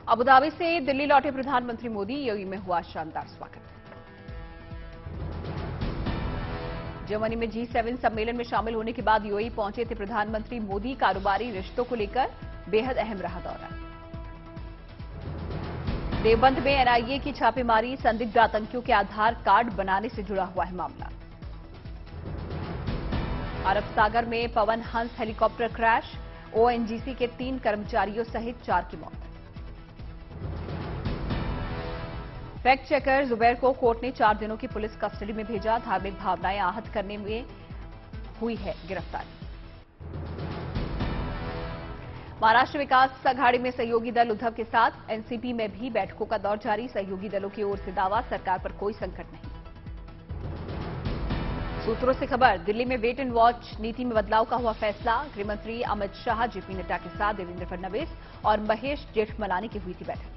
Abu Dhabi से दिल्ली लौटे प्रधानमंत्री मोदी, यूएई में हुआ शानदार स्वागत। जर्मनी में G7 सम्मेलन में शामिल होने के बाद यूएई पहुंचे थे प्रधानमंत्री मोदी। कारोबारी रिश्तों को लेकर बेहद अहम रहा दौरा। देवबंद में एनआईए की छापेमारी, संदिग्ध आतंकियों के आधार कार्ड बनाने से जुड़ा हुआ है मामला। अरब सागर में Pawan Hans helicopter crash, ONGC के 3 कर्मचारियों सहित 4 की मौत। फैक्ट चेकर जुबैर को कोर्ट ने 4 दिनों की पुलिस कस्टडी में भेजा। धार्मिक भावनाएं आहत करने में हुई है गिरफ्तारी। महाराष्ट्र विकास अघाड़ी में सहयोगी दल उद्धव के साथ, एनसीपी में भी बैठकों का दौर जारी। सहयोगी दलों की ओर से दावा, सरकार पर कोई संकट नहीं। सूत्रों से खबर, दिल्ली में वेट एंड वॉच नीति में बदलाव का हुआ फैसला। गृहमंत्री अमित शाह, जेपी नड्डा के साथ देवेंद्र फडणवीस और महेश जेठमलानी की हुई थी बैठक।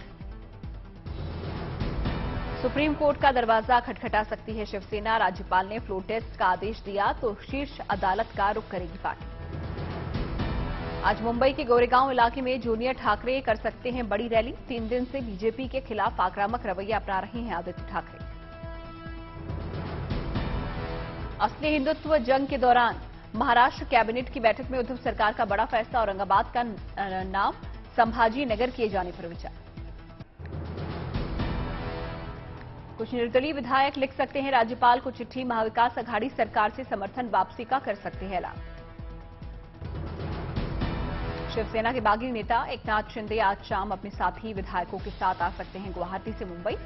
सुप्रीम कोर्ट का दरवाजा खटखटा सकती है शिवसेना। राज्यपाल ने फ्लोर टेस्ट का आदेश दिया तो शीर्ष अदालत का रुख करेगी पार्टी। आज मुंबई के गोरेगांव इलाके में जूनियर ठाकरे कर सकते हैं बड़ी रैली। 3 दिन से बीजेपी के खिलाफ आक्रामक रवैया अपना रहे हैं आदित्य ठाकरे। असली हिंदुत्व जंग के दौरान महाराष्ट्र कैबिनेट की बैठक में उद्धव सरकार का बड़ा फैसला। औरंगाबाद का नाम संभाजी नगर किए जाने पर विचार। कुछ निर्दलीय विधायक लिख सकते हैं राज्यपाल को चिट्ठी। महाविकास अघाड़ी सरकार से समर्थन वापसी का कर सकते हैं ऐलान। शिवसेना के बागी नेता एकनाथ शिंदे आज शाम अपने साथी विधायकों के साथ आ सकते हैं गुवाहाटी से मुंबई।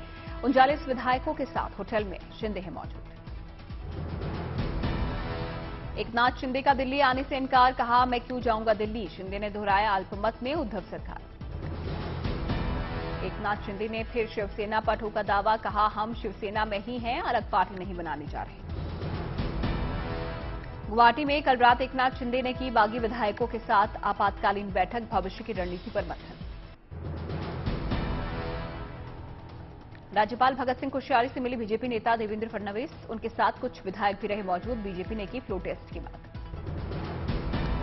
39 विधायकों के साथ होटल में शिंदे है मौजूद। एकनाथ शिंदे का दिल्ली आने से इनकार, कहा मैं क्यों जाऊंगा दिल्ली। शिंदे ने दोहराया अल्पमत में उद्धव सरकार। एकनाथ शिंदे ने फिर शिवसेना पर ठोका दावा, कहा हम शिवसेना में ही हैं, अलग पार्टी नहीं बनाने जा रहे। गुवाहाटी में कल रात एकनाथ शिंदे ने की बागी विधायकों के साथ आपातकालीन बैठक। भविष्य की रणनीति पर मंथन। राज्यपाल भगत सिंह कोश्यारी से मिले बीजेपी नेता देवेंद्र फडणवीस। उनके साथ कुछ विधायक भी रहे मौजूद। बीजेपी ने की फ्लोर टेस्ट की मांग।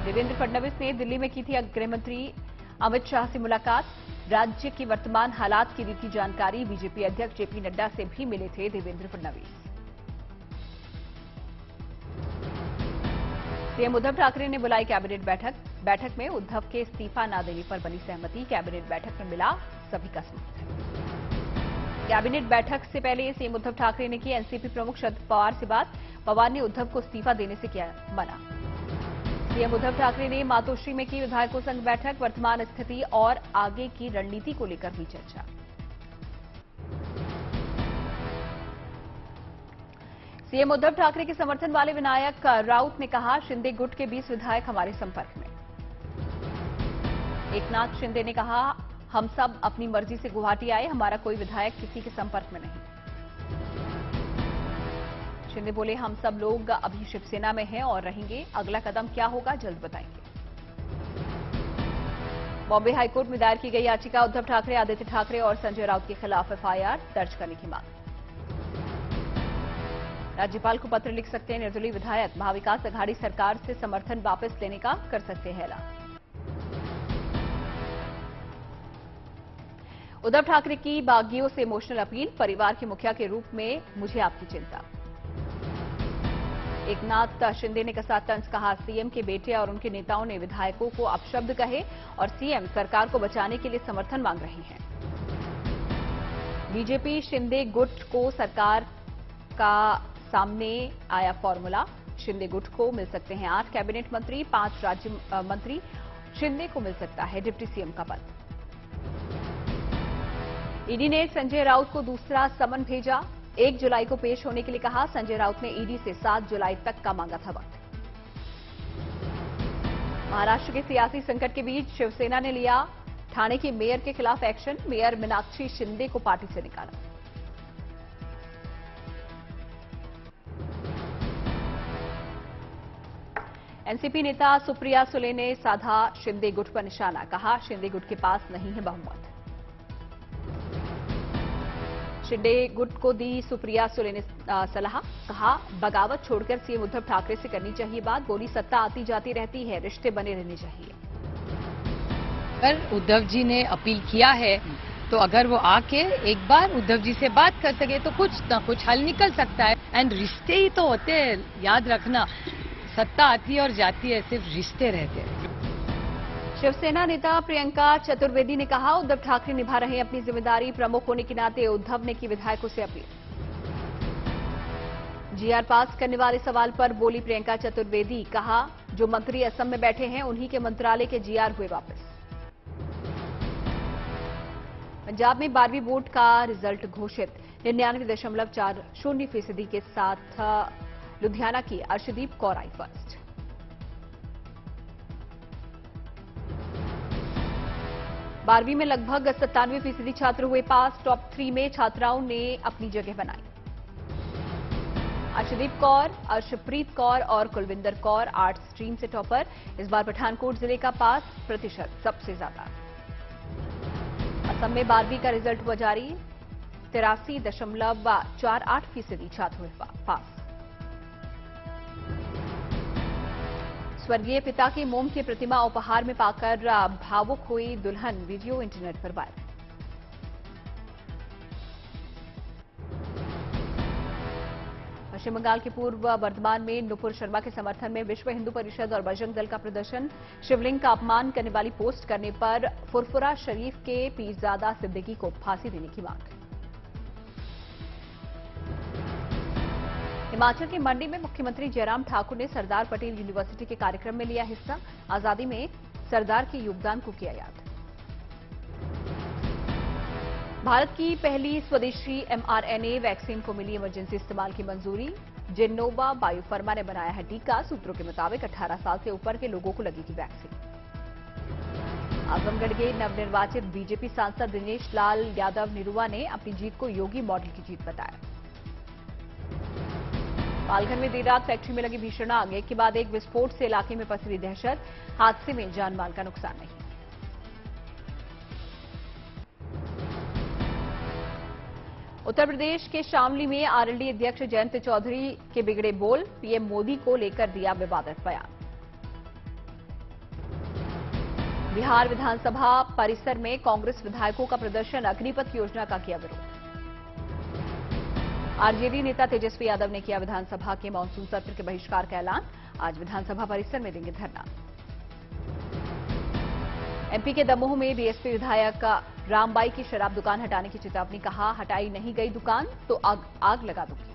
देवेंद्र फडणवीस ने दिल्ली में की थी गृहमंत्री अमित शाह से मुलाकात। राज्य की वर्तमान हालात की दी थी जानकारी। बीजेपी अध्यक्ष जेपी नड्डा से भी मिले थे देवेंद्र फडणवीस। सीएम उद्धव ठाकरे ने बुलाई कैबिनेट बैठक। बैठक में उद्धव के इस्तीफा न देने पर बनी सहमति। कैबिनेट बैठक में मिला सभी का समर्थन। कैबिनेट बैठक से पहले सीएम उद्धव ठाकरे ने की एनसीपी प्रमुख शरद पवार से बात। पवार ने उद्धव को इस्तीफा देने से किया मना। सीएम उद्धव ठाकरे ने मातोश्री में की विधायकों संग बैठक। वर्तमान स्थिति और आगे की रणनीति को लेकर हुई चर्चा। सीएम उद्धव ठाकरे के समर्थन वाले विनायक राउत ने कहा, शिंदे गुट के 20 विधायक हमारे संपर्क में। एकनाथ शिंदे ने कहा, हम सब अपनी मर्जी से गुवाहाटी आए, हमारा कोई विधायक किसी के संपर्क में नहीं। शिंदे बोले, हम सब लोग अभी शिवसेना में हैं और रहेंगे। अगला कदम क्या होगा जल्द बताएंगे। बॉम्बे हाईकोर्ट में दायर की गई याचिका। उद्धव ठाकरे, आदित्य ठाकरे और संजय राउत के खिलाफ एफआईआर दर्ज करने की मांग। राज्यपाल को पत्र लिख सकते हैं निर्दलीय विधायक। महाविकास अघाड़ी सरकार से समर्थन वापस लेने का कर सकते हैं ऐलान। उद्धव ठाकरे की बागियों से इमोशनल अपील। परिवार के मुखिया के रूप में मुझे आपकी चिंता। एकनाथ शिंदे ने कसा तंज, कहा सीएम के बेटे और उनके नेताओं ने विधायकों को अपशब्द कहे और सीएम सरकार को बचाने के लिए समर्थन मांग रहे हैं। बीजेपी शिंदे गुट को सरकार का सामने आया फॉर्मूला। शिंदे गुट को मिल सकते हैं 8 कैबिनेट मंत्री, 5 राज्य मंत्री। शिंदे को मिल सकता है डिप्टी सीएम का पद। ईडी ने संजय राउत को दूसरा समन भेजा। 1 जुलाई को पेश होने के लिए कहा। संजय राउत ने ईडी से 7 जुलाई तक का मांगा था वक्त। महाराष्ट्र के सियासी संकट के बीच शिवसेना ने लिया ठाणे के मेयर के खिलाफ एक्शन। मेयर मीनाक्षी शिंदे को पार्टी से निकाला। एनसीपी नेता सुप्रिया सुले ने साधा शिंदे गुट पर निशाना। कहा, शिंदे गुट के पास नहीं है बहुमत। शिंदे गुट को दी सुप्रिया सुले ने सलाह। कहा, बगावत छोड़कर सीएम उद्धव ठाकरे से करनी चाहिए बात। बोली, सत्ता आती जाती रहती है, रिश्ते बने रहने चाहिए। पर उद्धव जी ने अपील किया है तो अगर वो आके एक बार उद्धव जी से बात कर सके तो कुछ ना कुछ हल निकल सकता है। एंड रिश्ते ही तो होते हैं, याद रखना, सत्ता आती है और जाती है, सिर्फ रिश्ते रहते हैं। शिवसेना नेता प्रियंका चतुर्वेदी ने कहा, उद्धव ठाकरे निभा रहे हैं अपनी जिम्मेदारी, प्रमुख होने के नाते उद्धव ने की विधायकों से अपील। जीआर पास करने वाले सवाल पर बोली प्रियंका चतुर्वेदी, कहा जो मंत्री असम में बैठे हैं उन्हीं के मंत्रालय के जीआर हुए वापस। पंजाब में 12वीं बोर्ड का रिजल्ट घोषित, 99.40% के साथ लुधियाना की अर्शदीप कौर आई फर्स्ट। बारहवीं में लगभग 97% छात्र हुए पास, टॉप 3 में छात्राओं ने अपनी जगह बनाई। अर्शदीप कौर, अर्शप्रीत कौर और कुलविंदर कौर आर्ट्स स्ट्रीम से टॉपर। इस बार पठानकोट जिले का पास प्रतिशत सबसे ज्यादा। असम में 12वीं का रिजल्ट हुआ जारी, 83.48% छात्र हुए पास। स्वर्गीय पिता की मोम की प्रतिमा उपहार में पाकर भावुक हुई दुल्हन, वीडियो इंटरनेट पर वायरल। पश्चिम बंगाल के पूर्व बर्धमान में नुपुर शर्मा के समर्थन में विश्व हिंदू परिषद और बजरंग दल का प्रदर्शन। शिवलिंग का अपमान करने वाली पोस्ट करने पर फुरफुरा शरीफ के पीरजादा सिद्दीकी को फांसी देने की मांग। हिमाचल के मंडी में मुख्यमंत्री जयराम ठाकुर ने सरदार पटेल यूनिवर्सिटी के कार्यक्रम में लिया हिस्सा, आजादी में सरदार के योगदान को किया याद। भारत की पहली स्वदेशी mRNA वैक्सीन को मिली इमरजेंसी इस्तेमाल की मंजूरी। जेनोवा बायोफार्मा ने बनाया है टीका, सूत्रों के मुताबिक 18 साल से ऊपर के लोगों को लगेगी वैक्सीन। आजमगढ़ के नवनिर्वाचित बीजेपी सांसद दिनेश लाल यादव निरुआ ने अपनी जीत को योगी मॉडल की जीत बताया। पालघर में देर रात फैक्ट्री में लगी भीषण आग, एक के बाद एक विस्फोट से इलाके में पसरी दहशत, हादसे में जानमाल का नुकसान नहीं। उत्तर प्रदेश के शामली में आरएलडी अध्यक्ष जयंत चौधरी के बिगड़े बोल, पीएम मोदी को लेकर दिया विवादित बयान। बिहार विधानसभा परिसर में कांग्रेस विधायकों का प्रदर्शन, अग्निपथ योजना का किया विरोध। आरजेडी नेता तेजस्वी यादव ने किया विधानसभा के मानसून सत्र के बहिष्कार का ऐलान, आज विधानसभा परिसर में देंगे धरना। एमपी के दमोह में बीएसपी विधायक रामबाई की शराब दुकान हटाने की चेतावनी, कहा हटाई नहीं गई दुकान तो आग लगा दूंगी।